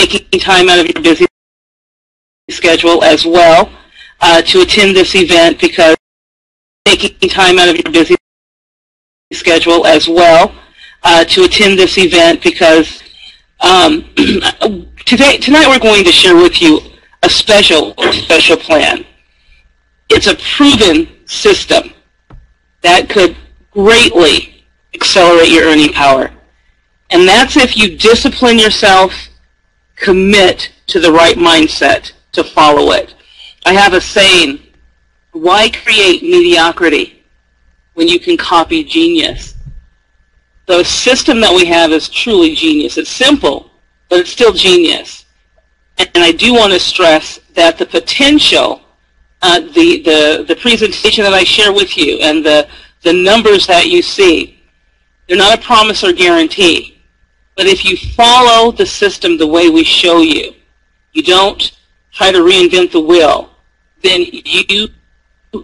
taking time out of your busy schedule as well to attend this event because taking time out of your busy schedule as well to attend this event because tonight we're going to share with you a special plan. It's a proven system that could greatly accelerate your earning power. And that's if you discipline yourself, commit to the right mindset to follow it. I have a saying, why create mediocrity when you can copy genius? The system that we have is truly genius. It's simple, but it's still genius. And I do want to stress that the potential, the presentation that I share with you and the numbers that you see, they're not a promise or guarantee. But if you follow the system the way we show you, you don't try to reinvent the wheel, then you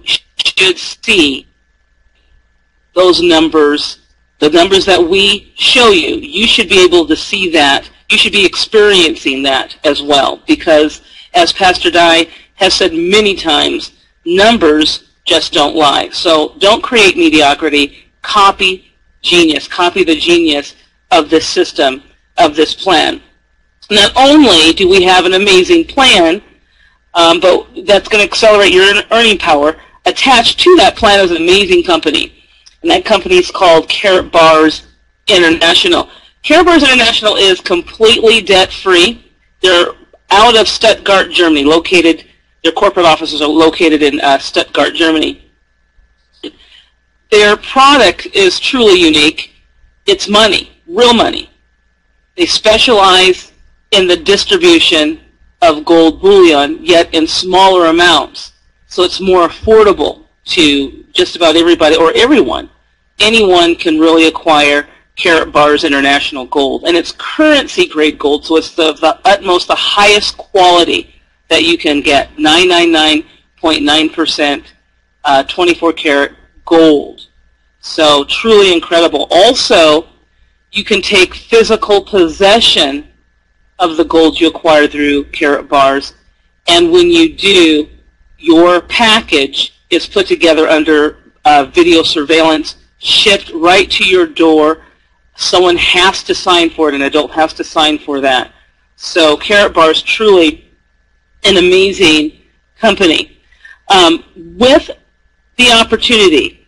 should see those numbers, the numbers that we show you. You should be able to see that. You should be experiencing that as well because, as Pastor Dye has said many times, numbers just don't lie. So don't create mediocrity. Copy genius. Copy the genius of this system, of this plan. Not only do we have an amazing plan, but that's going to accelerate your earning power, attached to that plan is an amazing company. And that company is called Karatbars International. Karatbars International is completely debt-free. They're out of Stuttgart, Germany, located, their corporate offices are located in Stuttgart, Germany. Their product is truly unique. It's money, real money. They specialize in the distribution of gold bullion, yet in smaller amounts. So it's more affordable to just about everybody or everyone. Anyone can really acquire Karatbars International gold. And it's currency-grade gold, so it's the utmost, the highest quality that you can get, 999.9% 24-karat gold. So truly incredible. Also, you can take physical possession of the gold you acquire through Karatbars, and when you do, your package is put together under video surveillance, shipped right to your door. Someone has to sign for it, an adult has to sign for that. So Karatbars, truly an amazing company. With the opportunity,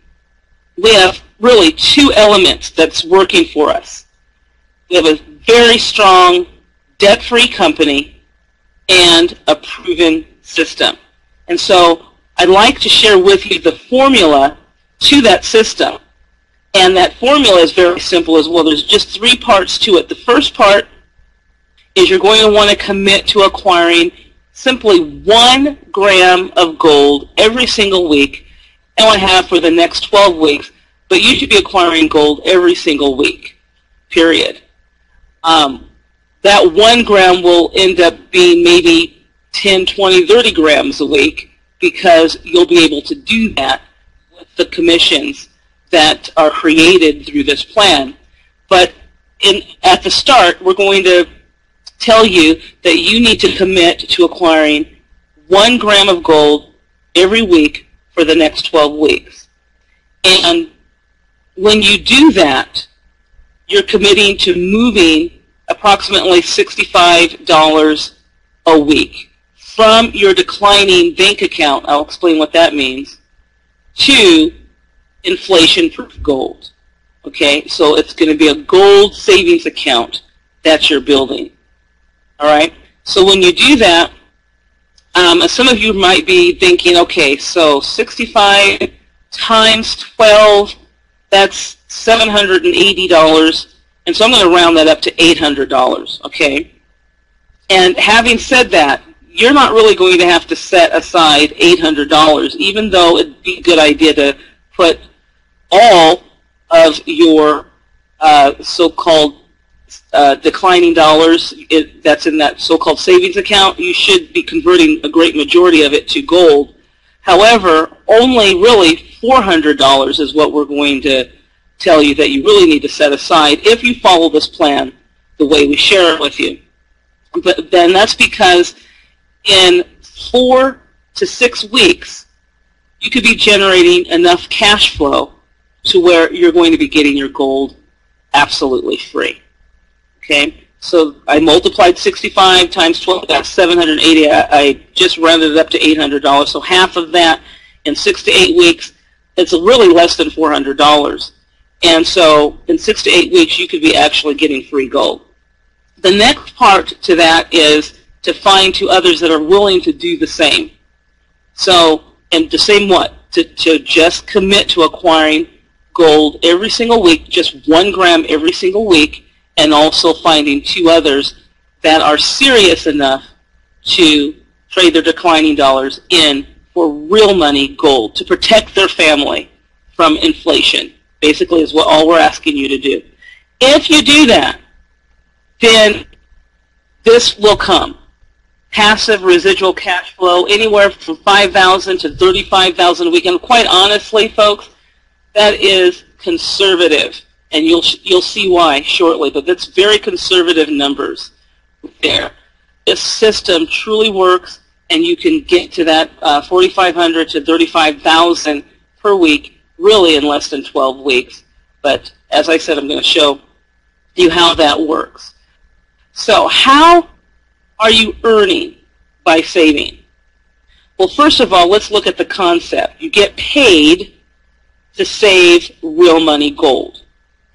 we have really two elements that's working for us. We have a very strong debt-free company and a proven system. And so I'd like to share with you the formula to that system. And that formula is very simple as well. There's just three parts to it. The first part is you're going to want to commit to acquiring simply 1 gram of gold every single week, and I have for the next 12 weeks. But you should be acquiring gold every single week, period. That 1 gram will end up being maybe 10, 20, 30 grams a week because you'll be able to do that with the commissions that are created through this plan. But at the start, we're going to tell you that you need to commit to acquiring 1 gram of gold every week for the next 12 weeks. And when you do that, you're committing to moving approximately $65 a week from your declining bank account, I'll explain what that means, to inflation-proof gold. Okay, so it's going to be a gold savings account that you're building. All right, so when you do that, some of you might be thinking, okay, so 65 times 12, that's $780, and so I'm going to round that up to $800, okay? And having said that, you're not really going to have to set aside $800, even though it'd be a good idea to put all of your so-called declining dollars that's in that so-called savings account. You should be converting a great majority of it to gold. However, only really $400 is what we're going to tell you that you really need to set aside if you follow this plan the way we share it with you. But then that's because in 4 to 6 weeks, you could be generating enough cash flow to where you're going to be getting your gold absolutely free. Okay, so I multiplied 65 times 12, that's 780. I just rounded it up to $800. So half of that in 6 to 8 weeks, it's really less than $400. And so in 6 to 8 weeks, you could be actually getting free gold. The next part to that is to find two others that are willing to do the same. So, and the same what? To just commit to acquiring gold every single week, just 1 gram every single week, and also finding two others that are serious enough to trade their declining dollars in for real money gold to protect their family from inflation, basically is what all we're asking you to do. If you do that, then this will come. Passive residual cash flow, anywhere from $5,000 to $35,000 a week. And quite honestly, folks, that is conservative. And you'll see why shortly, but that's very conservative numbers there. This system truly works, and you can get to that $4,500 to $35,000 per week really in less than 12 weeks. But as I said, I'm going to show you how that works. So how are you earning by saving? Well, first of all, let's look at the concept. You get paid to save real money gold,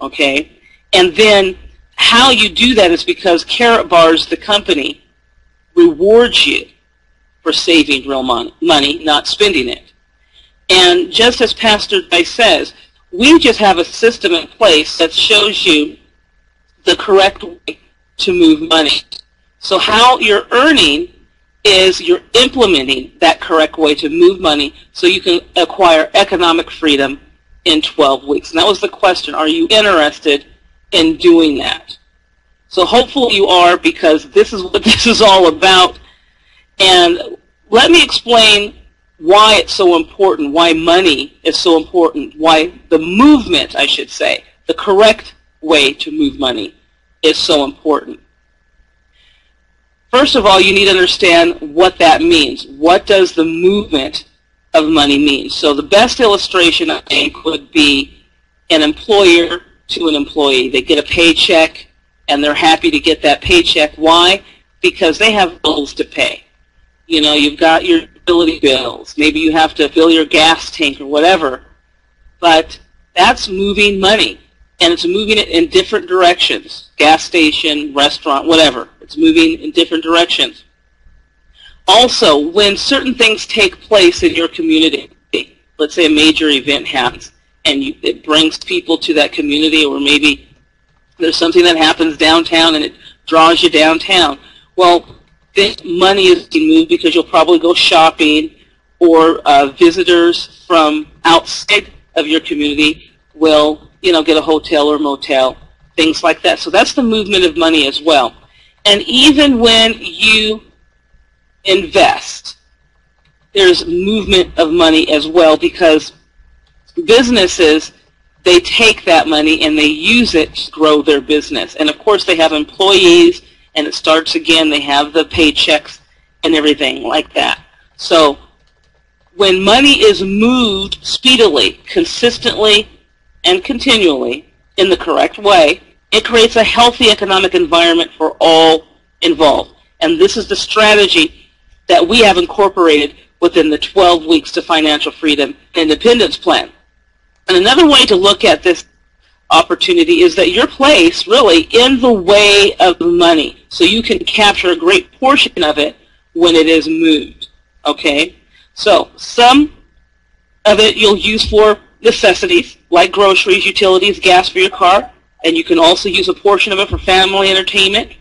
okay? And then how you do that is because Karatbars, the company, rewards you for saving real money, not spending it. And just as Pastor Guy says, we just have a system in place that shows you the correct way to move money. So how you're earning is you're implementing that correct way to move money so you can acquire economic freedom in 12 weeks. And that was the question. Are you interested in doing that? So hopefully you are, because this is what this is all about. And let me explain why it's so important, why money is so important, why the movement, I should say, the correct way to move money is so important. First of all, you need to understand what that means. What does the movement of money mean? So the best illustration, I think, would be an employer to an employee. They get a paycheck, and they're happy to get that paycheck. Why? Because they have bills to pay. You know, you've got your utility bills. Maybe you have to fill your gas tank or whatever. But that's moving money, and it's moving it in different directions. Gas station, restaurant, whatever. It's moving in different directions. Also, when certain things take place in your community, let's say a major event happens, and it brings people to that community, or maybe there's something that happens downtown and it draws you downtown. Well, this money is being moved because you'll probably go shopping, or visitors from outside of your community will, you know, get a hotel or motel, things like that. So that's the movement of money as well. And even when you invest, there's movement of money as well, because businesses, they take that money and they use it to grow their business. And of course they have employees, and it starts again, they have the paychecks and everything like that. So when money is moved speedily, consistently, and continually in the correct way, it creates a healthy economic environment for all involved. And this is the strategy that we have incorporated within the 12 Weeks to Financial Freedom Independence Plan. And another way to look at this opportunity is that you're placed really in the way of money, so you can capture a great portion of it when it is moved. Okay? So some of it you'll use for necessities, like groceries, utilities, gas for your car, and you can also use a portion of it for family entertainment,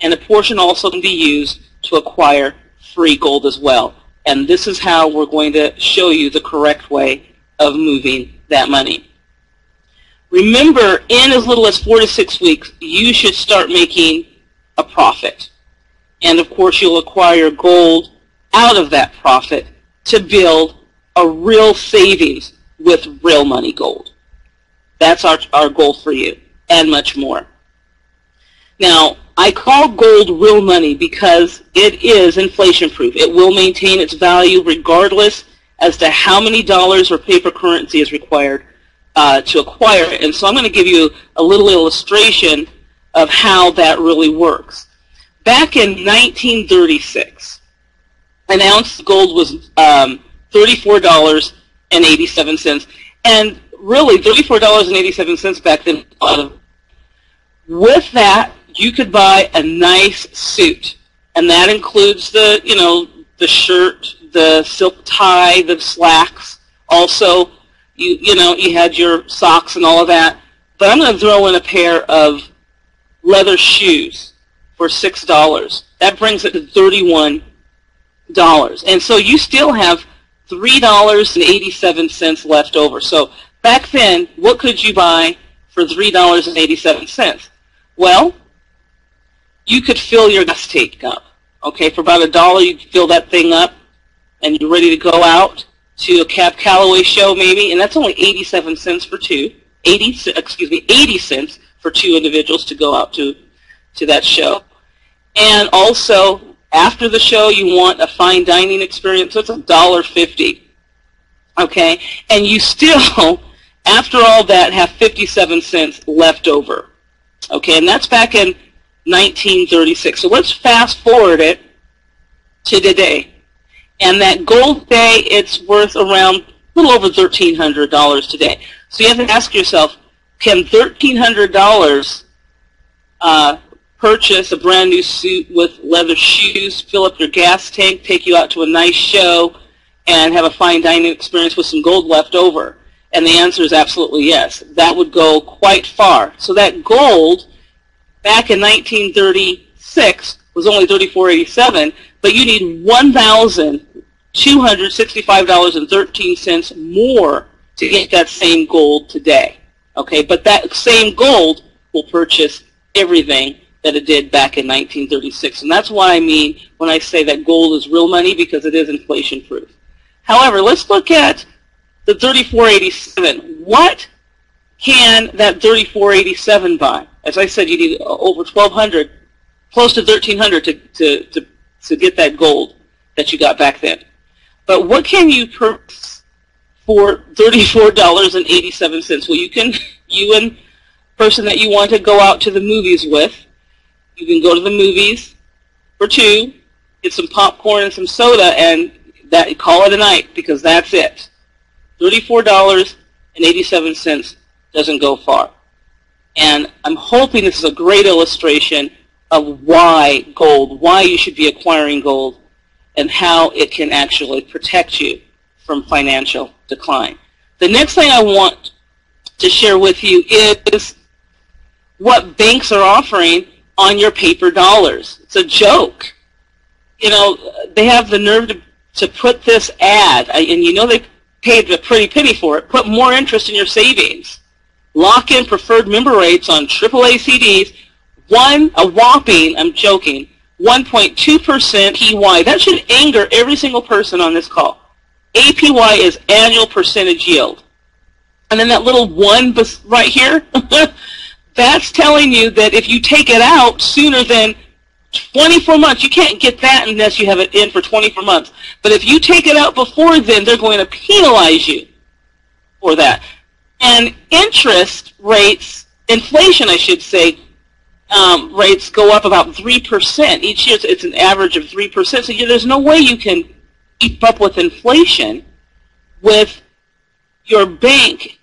and a portion also can be used to acquire free gold as well. And this is how we're going to show you the correct way of moving that money. Remember, in as little as 4 to 6 weeks, you should start making a profit. And of course, you'll acquire gold out of that profit to build a real savings with real money gold. That's our goal for you, and much more. Now, I call gold real money because it is inflation-proof. It will maintain its value regardless as to how many dollars or paper currency is required to acquire it. And so I'm going to give you a little illustration of how that really works. Back in 1936, an ounce of gold was $34.87. And really, $34.87 back then. With that, you could buy a nice suit, and that includes the, the shirt, the silk tie, the slacks. Also, you had your socks and all of that. But I'm going to throw in a pair of leather shoes for $6. That brings it to $31. And so you still have $3.87 left over. So back then, what could you buy for $3.87? Well, you could fill your gas tank up. Okay, for about $1, you fill that thing up, and you're ready to go out to a Cab Calloway show maybe, and that's only 87 cents for two. 80 cents for two individuals to go out to that show. And also, after the show, you want a fine dining experience, so it's $1.50. Okay, and you still, after all that, have 57 cents left over. Okay, and that's back in 1936. So let's fast forward it to today. And that gold today, it's worth around a little over $1,300 today. So you have to ask yourself, can $1,300 purchase a brand new suit with leather shoes, fill up your gas tank, take you out to a nice show, and have a fine dining experience with some gold left over? And the answer is absolutely yes. That would go quite far. So that gold back in 1936 was only $34.87, but you need $1,265.13 more to get that same gold today. Okay, but that same gold will purchase everything that it did back in 1936. And that's what I mean when I say that gold is real money, because it is inflation-proof. However, let's look at the $34.87. What can that $34.87 buy? As I said, you need over $1,200, close to $1,300 to get that gold that you got back then. But what can you purchase for $34.87? Well, you and the person that you want to go out to the movies with, you can go to the movies for two, get some popcorn and some soda, and call it a night, because that's it. $34.87 doesn't go far. And I'm hoping this is a great illustration of why you should be acquiring gold, and how it can actually protect you from financial decline. The next thing I want to share with you is what banks are offering on your paper dollars. It's a joke. They have the nerve to put this ad, and they paid a pretty penny for it. Put more interest in your savings. Lock in preferred member rates on AAA CDs. A whopping, I'm joking, 1.2% APY. That should anger every single person on this call. APY is annual percentage yield. And then that little 1 right here, that's telling you that if you take it out sooner than 24 months, you can't get that unless you have it in for 24 months. But if you take it out before then, they're going to penalize you for that. And interest rates, inflation I should say, rates go up about 3% each year. It's an average of 3%. So there's no way you can keep up with inflation with your bank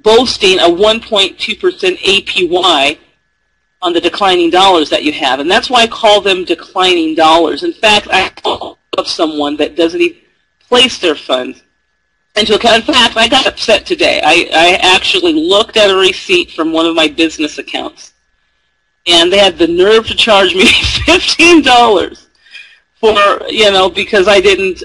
boasting a 1.2% APY on the declining dollars that you have. And that's why I call them declining dollars. In fact, I know of someone that doesn't even place their funds into account. In fact, I got upset today. I actually looked at a receipt from one of my business accounts, and they had the nerve to charge me $15 for, because I didn't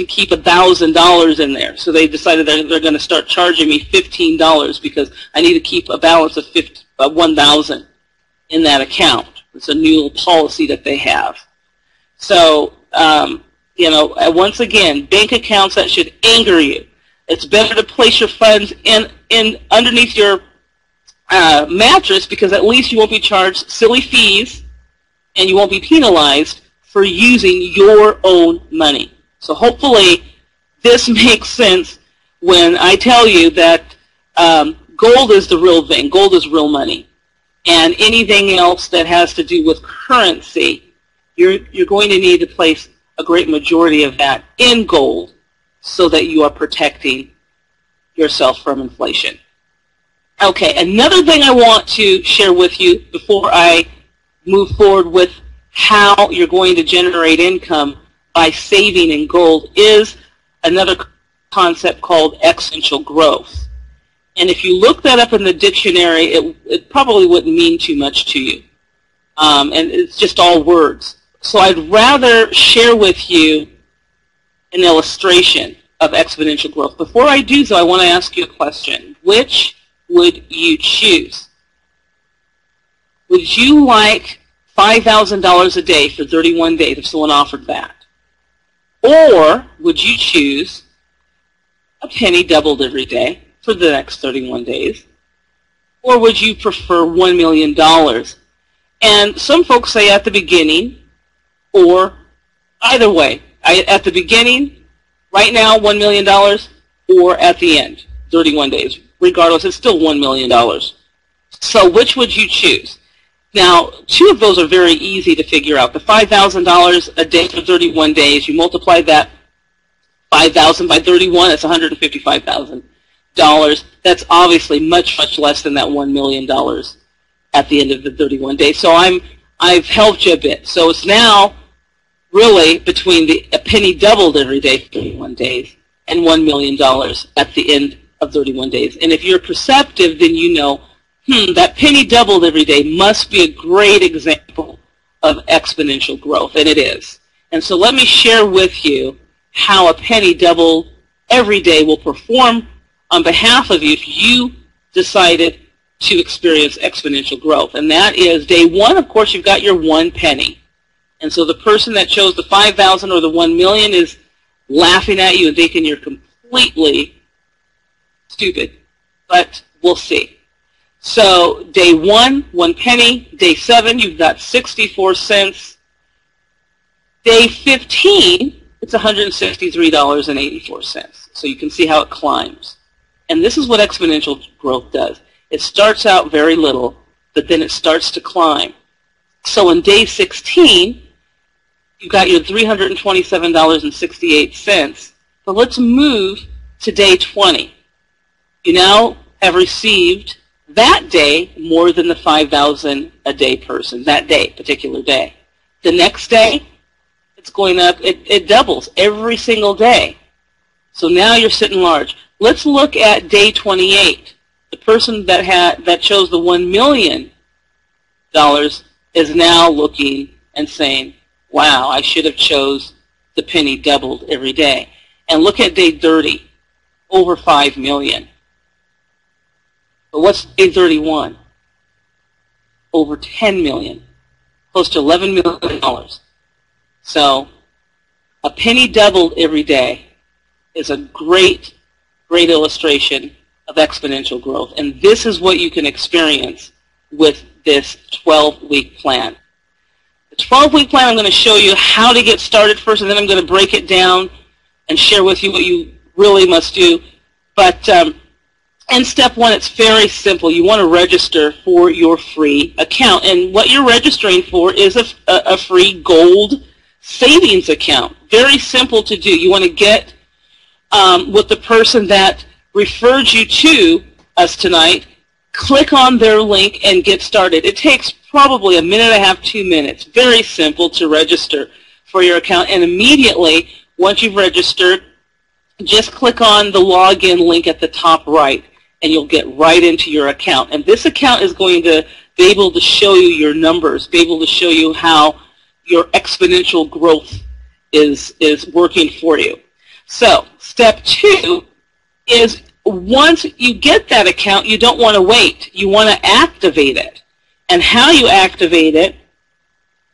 keep $1,000 in there. So they decided that they're going to start charging me $15 because I need to keep a balance of $1,000 in that account. It's a new policy that they have. So, once again, bank accounts, that should anger you. It's better to place your funds in underneath your mattress, because at least you won't be charged silly fees and you won't be penalized for using your own money. So hopefully this makes sense when I tell you that gold is the real thing. Gold is real money. And anything else that has to do with currency, you're going to need to place a great majority of that in gold so that you are protecting yourself from inflation. Okay, another thing I want to share with you before I move forward with how you're going to generate income by saving in gold is another concept called exponential growth. And if you look that up in the dictionary, it probably wouldn't mean too much to you. And it's just all words. So I'd rather share with you an illustration of exponential growth. Before I do so, I want to ask you a question. Which would you choose? Would you like $5,000 a day for 31 days if someone offered that? Or would you choose a penny doubled every day for the next 31 days? Or would you prefer $1 million? And some folks say at the beginning, or either way. At the beginning, right now, $1 million, or at the end, 31 days. Regardless, it's still $1 million. So which would you choose? Now, two of those are very easy to figure out. The $5,000 a day for 31 days, you multiply that 5,000 by 31, it's $155,000. That's obviously much, much less than that $1 million at the end of the 31 days. So I've helped you a bit. So it's now really between a penny doubled every day for 31 days and $1 million at the end of 31 days. And if you're perceptive, then you know, that penny doubled every day must be a great example of exponential growth, and it is. And so let me share with you how a penny doubled every day will perform on behalf of you if you decided to experience exponential growth. And that is day one, of course, you've got your 1 penny. And so the person that chose the 5,000 or the 1 million is laughing at you and thinking you're completely stupid. But we'll see. So day 1, 1 penny. Day 7, you've got 64 cents. Day 15, it's $163.84. So you can see how it climbs. And this is what exponential growth does. It starts out very little, but then it starts to climb. So in day 16, you've got your $327.68. But let's move to day 20. You now have received that day more than the 5,000 a day person, that day, particular day. The next day, it's going up, it doubles every single day. So now you're sitting large. Let's look at day 28. The person that chose the $1 million is now looking and saying, wow, I should have chose the penny doubled every day. And look at day 30, over 5 million. But what's day 31? Over 10 million, close to $11 million. So a penny doubled every day is a great, great illustration of exponential growth. And this is what you can experience with this 12-week plan. The 12-week plan, I'm going to show you how to get started first, and then I'm going to break it down and share with you what you really must do. But in step 1, it's very simple. You want to register for your free account. And what you're registering for is a free gold savings account. Very simple to do. You want to get with the person that referred you to us tonight, click on their link and get started. It takes probably a minute and a half, 2 minutes. Very simple to register for your account. And immediately, once you've registered, just click on the login link at the top right, and you'll get right into your account. And this account is going to be able to show you your numbers, be able to show you how your exponential growth is working for you. So step 2 is once you get that account, you don't want to wait. You want to activate it. And how you activate it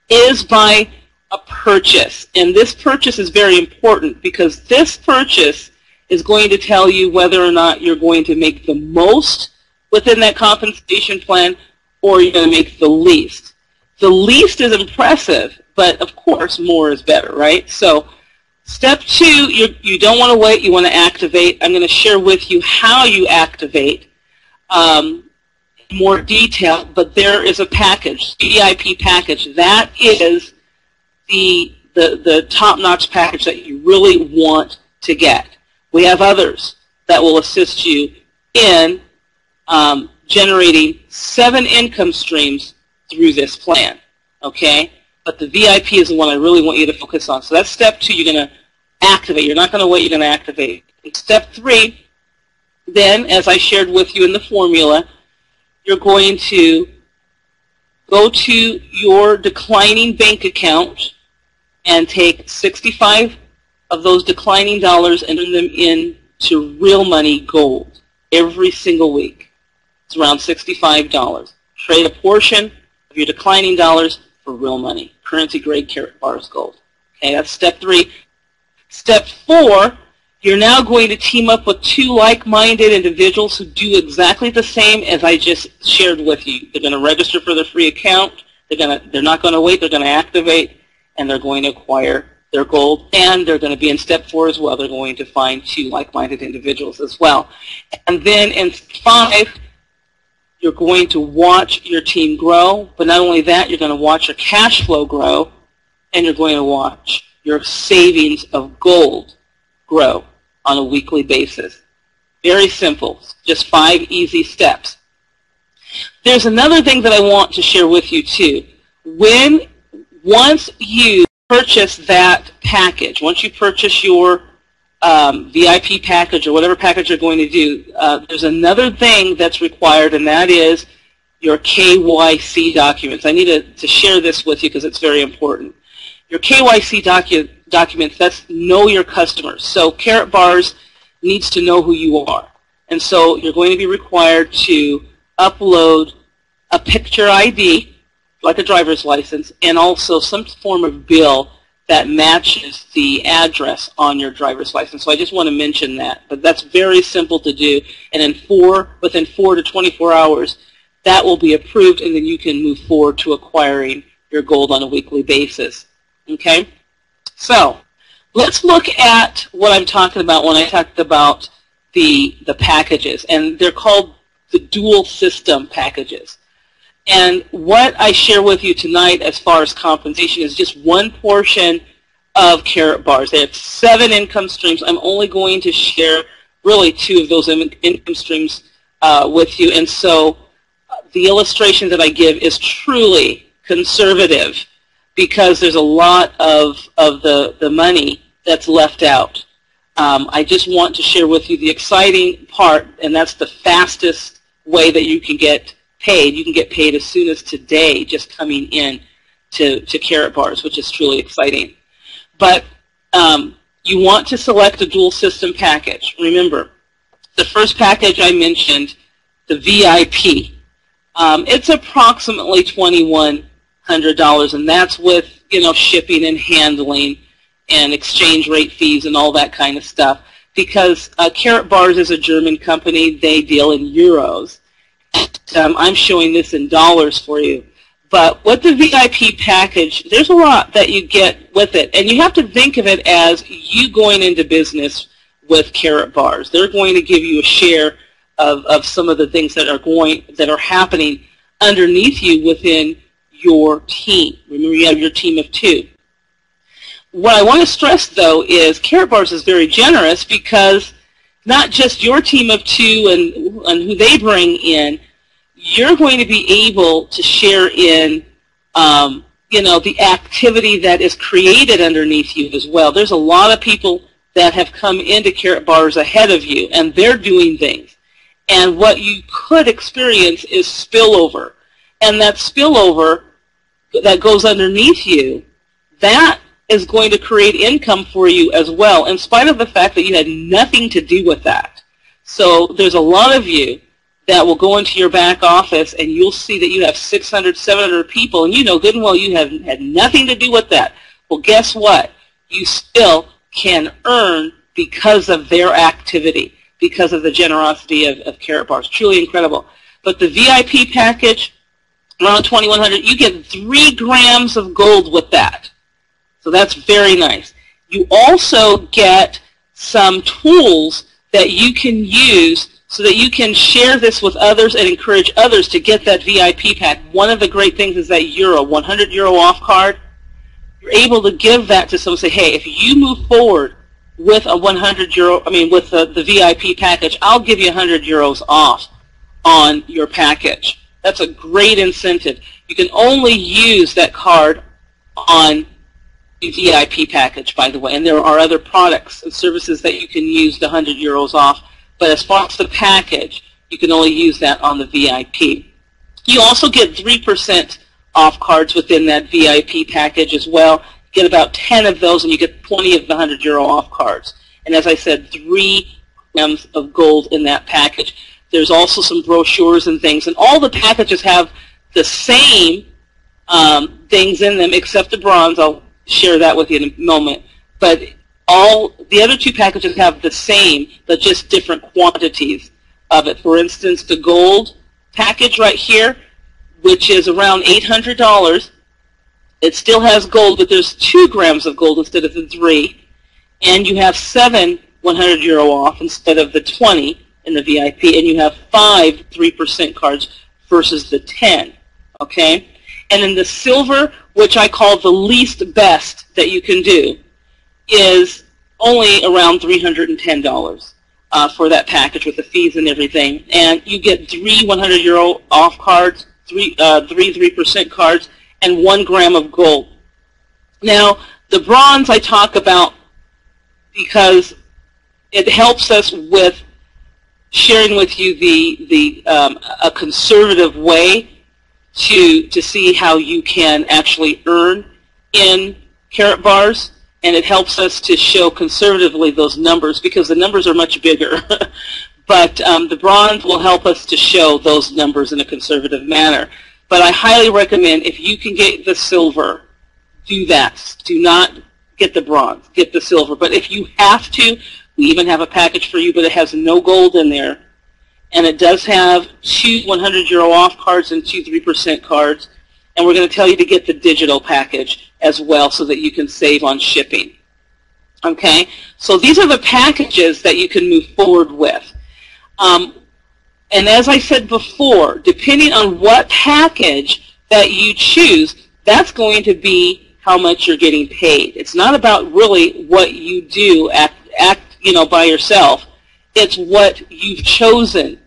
is by a purchase. And this purchase is very important because this purchase is going to tell you whether or not you're going to make the most within that compensation plan, or you're going to make the least. The least is impressive, but of course more is better, right? So step 2, you don't want to wait, you want to activate. I'm going to share with you how you activate in more detail, but there is a package, VIP package. That is the top-notch package that you really want to get. We have others that will assist you in generating 7 income streams through this plan, okay? But the VIP is the one I really want you to focus on. So that's step 2. You're going to activate. You're not going to wait. You're going to activate. Step 3, then, as I shared with you in the formula, you're going to go to your declining bank account and take 65 of those declining dollars and turn them into real money gold every single week. It's around $65. Trade a portion of your declining dollars for real money, currency grade Karatbars gold. Okay, that's step 3. Step 4, you're now going to team up with 2 like-minded individuals who do exactly the same as I just shared with you. They're going to register for their free account. They're not going to wait. They're going to activate, and they're going to acquire their gold. And they're going to be in step 4 as well. They're going to find 2 like-minded individuals as well. And then in 5, you're going to watch your team grow. But not only that, you're going to watch your cash flow grow, and you're going to watch your savings of gold grow on a weekly basis. Very simple, just 5 easy steps. There's another thing that I want to share with you too. Once you purchase that package, once you purchase your VIP package or whatever package you're going to do, there's another thing that's required, and that is your KYC documents. I need to share this with you because it's very important. Your KYC documents, that's know your customers. So Karatbars needs to know who you are. And so you're going to be required to upload a picture ID, like a driver's license, and also some form of bill that matches the address on your driver's license. So I just want to mention that. But that's very simple to do. And within 4 to 24 hours, that will be approved, and then you can move forward to acquiring your gold on a weekly basis. Okay? So let's look at what I'm talking about when I talked about the packages. And they're called the dual system packages. And what I share with you tonight as far as compensation is just one portion of Karatbars. They have 7 income streams. I'm only going to share really 2 of those income streams with you. And so the illustration that I give is truly conservative because there's a lot of the money that's left out. I just want to share with you the exciting part, and that's the fastest way that you can get paid. You can get paid as soon as today just coming in to Karatbars, which is truly exciting. But you want to select a dual system package. Remember, the first package I mentioned, the VIP, it's approximately $2,100, and that's with shipping and handling and exchange rate fees and all that kind of stuff. Because Karatbars is a German company, they deal in euros. I'm showing this in dollars for you. But with the VIP package, there's a lot that you get with it. And you have to think of it as you going into business with Karatbars. They're going to give you a share of some of the things that are happening underneath you within your team. Remember, you have your team of 2. What I want to stress, though, is Karatbars is very generous because not just your team of 2 and who they bring in, you're going to be able to share in, the activity that is created underneath you as well. There's a lot of people that have come into Karatbars ahead of you, and they're doing things. And what you could experience is spillover. And that spillover that goes underneath you, that is going to create income for you as well, in spite of the fact that you had nothing to do with that. So there's a lot of you that will go into your back office and you'll see that you have 600, 700 people, and you know good and well you have had nothing to do with that. Well, guess what? You still can earn because of their activity, because of the generosity of Karatbars. Truly incredible. But the VIP package, around 2,100, you get 3 grams of gold with that. So that's very nice. You also get some tools that you can use so that you can share this with others and encourage others to get that VIP pack. One of the great things is that euro, 100 euro off card. You're able to give that to someone and say, hey, if you move forward with a 100 euro, with the VIP package, I'll give you 100 euros off on your package. That's a great incentive. You can only use that card on the VIP package, by the way, and there are other products and services that you can use the 100 euros off, but as far as the package, you can only use that on the VIP. You also get 3% off cards within that VIP package as well. You get about 10 of those, and you get 20 of the 100 euro off cards. And as I said, 3 grams of gold in that package. There's also some brochures and things, and all the packages have the same things in them except the bronze. I'll share that with you in a moment. But all the other 2 packages have the same, but just different quantities of it. For instance, the gold package right here, which is around $800, it still has gold, but there's 2 grams of gold instead of the 3, and you have 7 100 euro off instead of the 20 in the VIP, and you have 5 3% cards versus the 10, okay? And then the silver, which I call the least best that you can do, is only around $310 for that package with the fees and everything. And you get 3 100 euro off cards, 3 3% cards, and 1 gram of gold. Now, the bronze I talk about because it helps us with sharing with you a conservative way to see how you can actually earn in Karatbars, and it helps us to show conservatively those numbers because the numbers are much bigger. But the bronze will help us to show those numbers in a conservative manner. But I highly recommend if you can get the silver, do that. Do not get the bronze, get the silver. But if you have to, we even have a package for you, but it has no gold in there. And it does have 2 100 euro off cards and 2 3% cards. And we're going to tell you to get the digital package as well so that you can save on shipping. Okay? So these are the packages that you can move forward with. And as I said before, depending on what package that you choose, that's going to be how much you're getting paid. It's not about really what you do by yourself. It's what you've chosen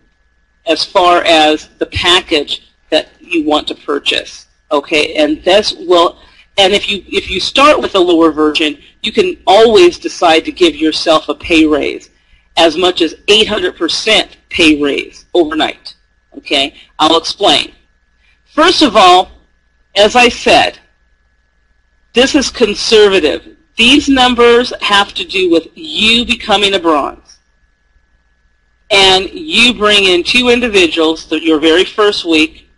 as far as the package that you want to purchase. Okay, and if you start with a lower version, you can always decide to give yourself a pay raise, as much as 800% pay raise overnight. Okay, I'll explain. First of all, as I said, this is conservative. These numbers have to do with you becoming a bronze. And you bring in 2 individuals your very first week,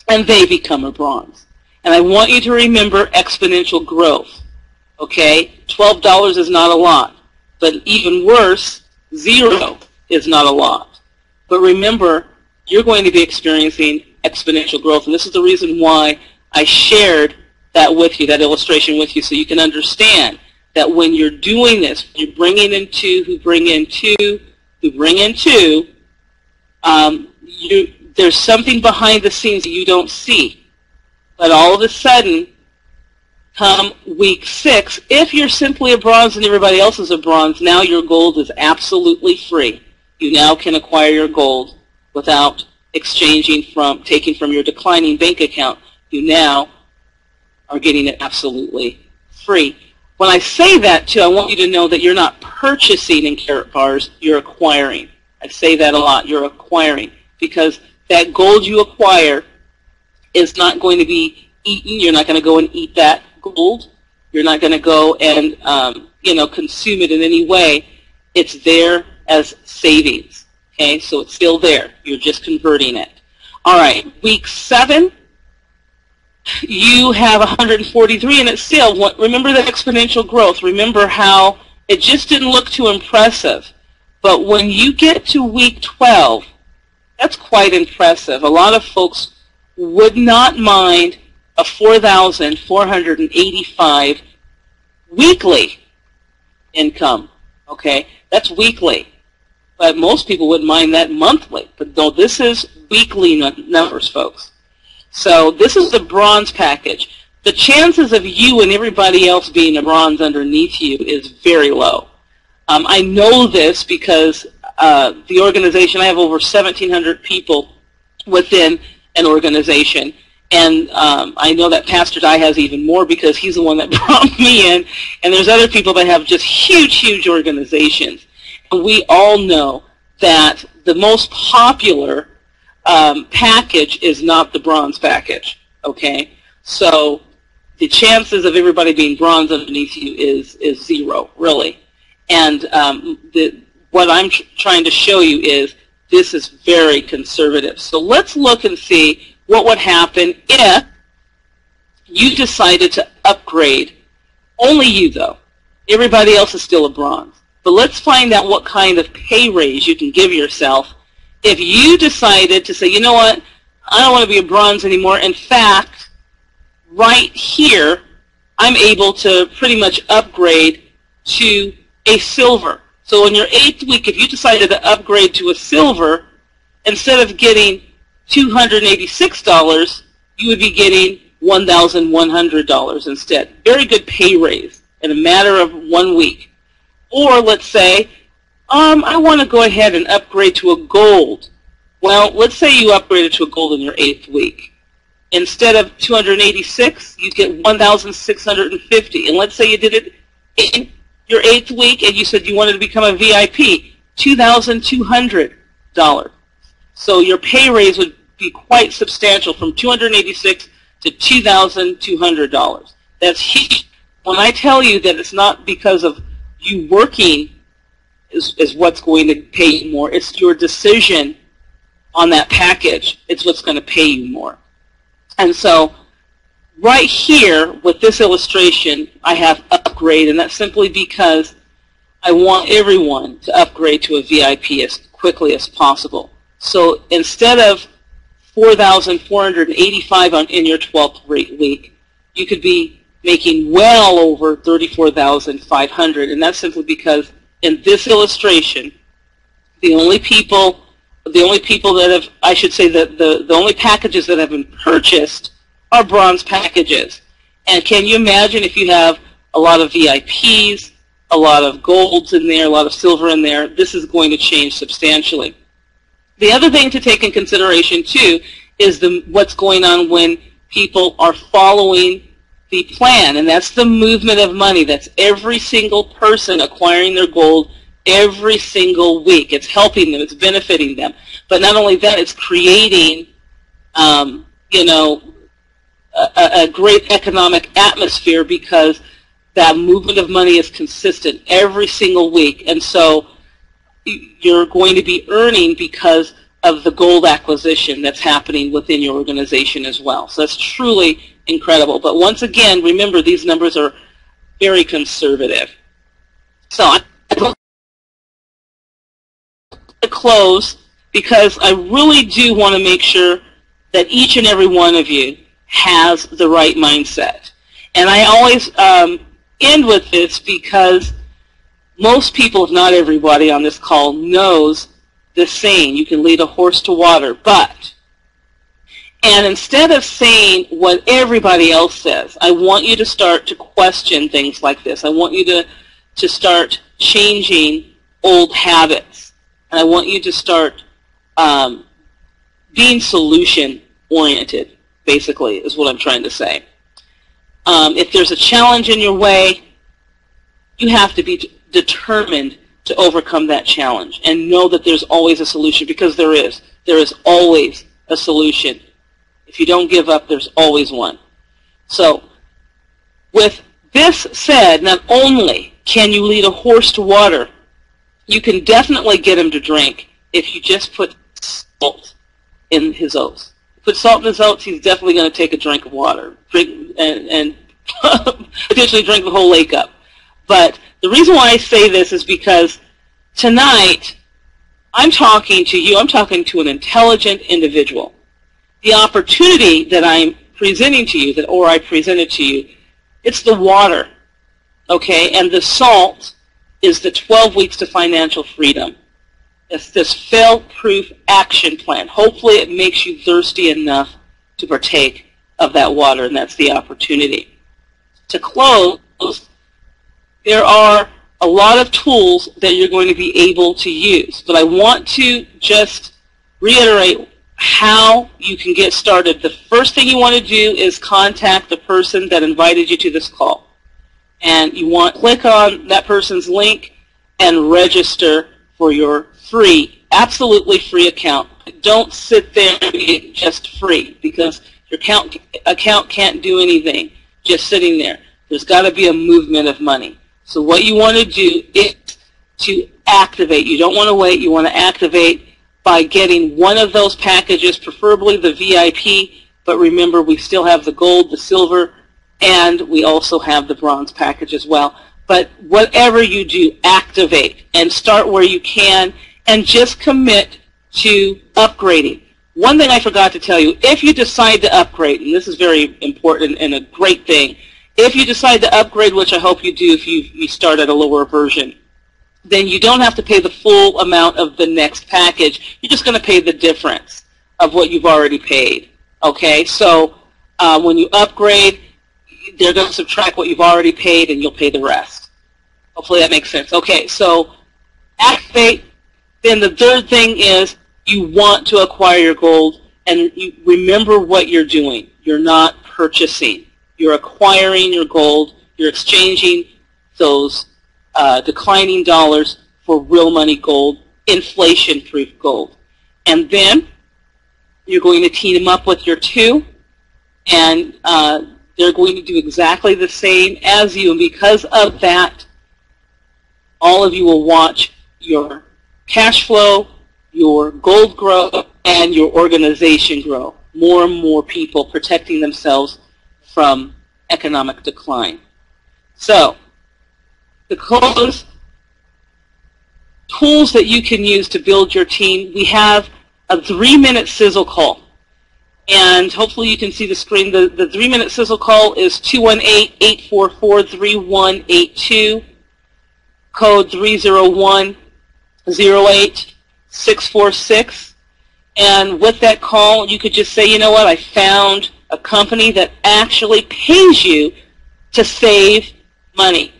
and they become a bronze. And I want you to remember exponential growth. Okay? $12 is not a lot. But even worse, 0 is not a lot. But remember, you're going to be experiencing exponential growth. And this is the reason why I shared that with you, that illustration with you, so you can understand that when you're doing this, you're bringing in 2 who bring in 2, who bring in 2, there's something behind the scenes that you don't see. But all of a sudden, come week 6, if you're simply a bronze and everybody else is a bronze, now your gold is absolutely free. You now can acquire your gold without taking from your declining bank account. You now are getting it absolutely free. When I say that, too, I want you to know that you're not purchasing in Karatbars, you're acquiring. I say that a lot, you're acquiring, because that gold you acquire is not going to be eaten. You're not going to go and eat that gold. You're not going to go and consume it in any way. It's there as savings. Okay, so it's still there. You're just converting it. All right, week 7, you have 143, and it's still, remember the exponential growth. Remember how it just didn't look too impressive. But when you get to week 12, That's quite impressive. A lot of folks would not mind a $4,485 weekly income. Okay, that's weekly. But most people wouldn't mind that monthly. But no, this is weekly numbers, folks. So this is the bronze package. The chances of you and everybody else being a bronze underneath you is very low. I know this because the organization, I have over 1,700 people within an organization. And I know that Pastor Dye has even more because he's the one that brought me in. And there's other people that have just huge, huge organizations. And we all know that the most popular package is not the bronze package, okay? So the chances of everybody being bronze underneath you is zero, really. And what I'm trying to show you is this is very conservative. So let's look and see what would happen if you decided to upgrade. Only you, though. Everybody else is still a bronze. But let's find out what kind of pay raise you can give yourself if you decided to say, you know what, I don't want to be a bronze anymore. In fact, right here, I'm able to pretty much upgrade to a silver. So in your 8th week, if you decided to upgrade to a silver, instead of getting $286, you would be getting $1,100 instead. Very good pay raise in a matter of 1 week. Or let's say, I want to go ahead and upgrade to a gold. Well, let's say you upgraded to a gold in your 8th week. Instead of $286, you get $1,650. And let's say you did it in your 8th week and you said you wanted to become a VIP, $2,200. So your pay raise would be quite substantial from $286 to $2,200. That's huge. When I tell you that it's not because of you working is what's going to pay you more, it's your decision on that package. It's what's going to pay you more. And so right here with this illustration, I have upgrade, and that's simply because I want everyone to upgrade to a VIP as quickly as possible. So instead of $4,485 in your 12th week, you could be making well over $34,500, and that's simply because in this illustration, the only people that have, I should say that the only packages that have been purchased are bronze packages. And can you imagine if you have a lot of VIPs, a lot of golds in there, a lot of silver in there, this is going to change substantially. The other thing to take in consideration too is what's going on when people are following the plan, and that's the movement of money. That's every single person acquiring their gold every single week. It's helping them. It's benefiting them. But not only that, it's creating, a great economic atmosphere because that movement of money is consistent every single week. And so you're going to be earning because of the gold acquisition that's happening within your organization as well. So that's truly incredible. But once again, remember, these numbers are very conservative. So I'm going to close because I really do want to make sure that each and every one of you has the right mindset. And I always end with this because most people, if not everybody on this call, knows the saying, you can lead a horse to water, but. And instead of saying what everybody else says, I want you to start to question things like this. I want you to start changing old habits. And I want you to start being solution-oriented, basically, is what I'm trying to say. If there's a challenge in your way, you have to be determined to overcome that challenge and know that there's always a solution, because there is. There is always a solution. If you don't give up, there's always one. So with this said, not only can you lead a horse to water, you can definitely get him to drink if you just put salt in his oats. Put salt in his oats, he's definitely going to take a drink of water, drink and potentially drink the whole lake up. But the reason why I say this is because tonight I'm talking to you. I'm talking to an intelligent individual. The opportunity that I'm presenting to you, or I presented to you, it's the water, okay? And the salt is the 12 weeks to financial freedom. It's this fail-proof action plan. Hopefully it makes you thirsty enough to partake of that water, and that's the opportunity. To close, there are a lot of tools that you're going to be able to use, but I want to just reiterate how you can get started. The first thing you want to do is contact the person that invited you to this call. And you want to click on that person's link and register for your free, absolutely free account. Don't sit there and be just free, because your account can't do anything just sitting there. There's got to be a movement of money. So what you want to do is to activate. You don't want to wait. You want to activate by getting one of those packages, preferably the VIP, but remember we still have the gold, the silver, and we also have the bronze package as well. But whatever you do, activate and start where you can, and just commit to upgrading. One thing I forgot to tell you, if you decide to upgrade, and this is very important and a great thing, if you decide to upgrade, which I hope you do if you start at a lower version, then you don't have to pay the full amount of the next package. You're just going to pay the difference of what you've already paid. Okay, so when you upgrade, they're going to subtract what you've already paid, and you'll pay the rest. Hopefully that makes sense. Okay, so activate. Then the third thing is you want to acquire your gold, and you remember what you're doing. You're not purchasing. You're acquiring your gold. You're exchanging those declining dollars for real money gold, inflation-proof gold. And then you're going to team them up with your two, and they're going to do exactly the same as you. And because of that, all of you will watch your cash flow, your gold grow, and your organization grow. More and more people protecting themselves from economic decline. So, to close, tools that you can use to build your team, we have a 3-minute sizzle call. And hopefully you can see the screen. The 3-minute sizzle call is 218-844-3182, code 301-08646. And with that call, you could just say, you know what, I found a company that actually pays you to save money.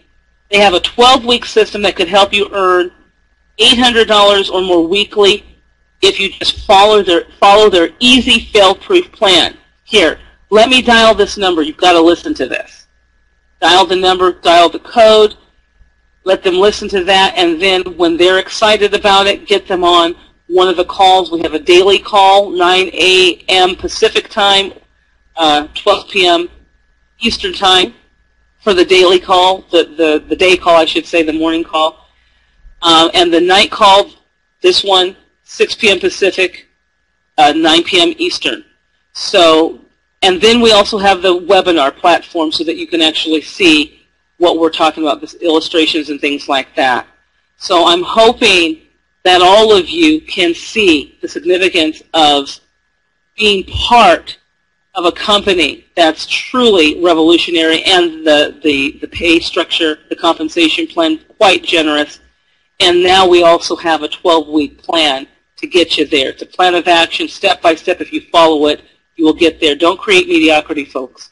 They have a 12-week system that could help you earn $800 or more weekly if you just follow their easy fail-proof plan. Here, let me dial this number. You've got to listen to this. Dial the number, dial the code, let them listen to that, and then when they're excited about it, get them on one of the calls. We have a daily call, 9 a.m. Pacific time, 12 p.m. Eastern time for the daily call, the day call, I should say, the morning call. And the night call, this one, 6 p.m. Pacific, 9 p.m. Eastern. So, and then we also have the webinar platform so that you can actually see what we're talking about, the illustrations and things like that. So I'm hoping that all of you can see the significance of being part of a company that's truly revolutionary, and the pay structure, the compensation plan, quite generous. And now we also have a 12-week plan to get you there. It's a plan of action, step by step. If you follow it, you will get there. Don't create mediocrity, folks.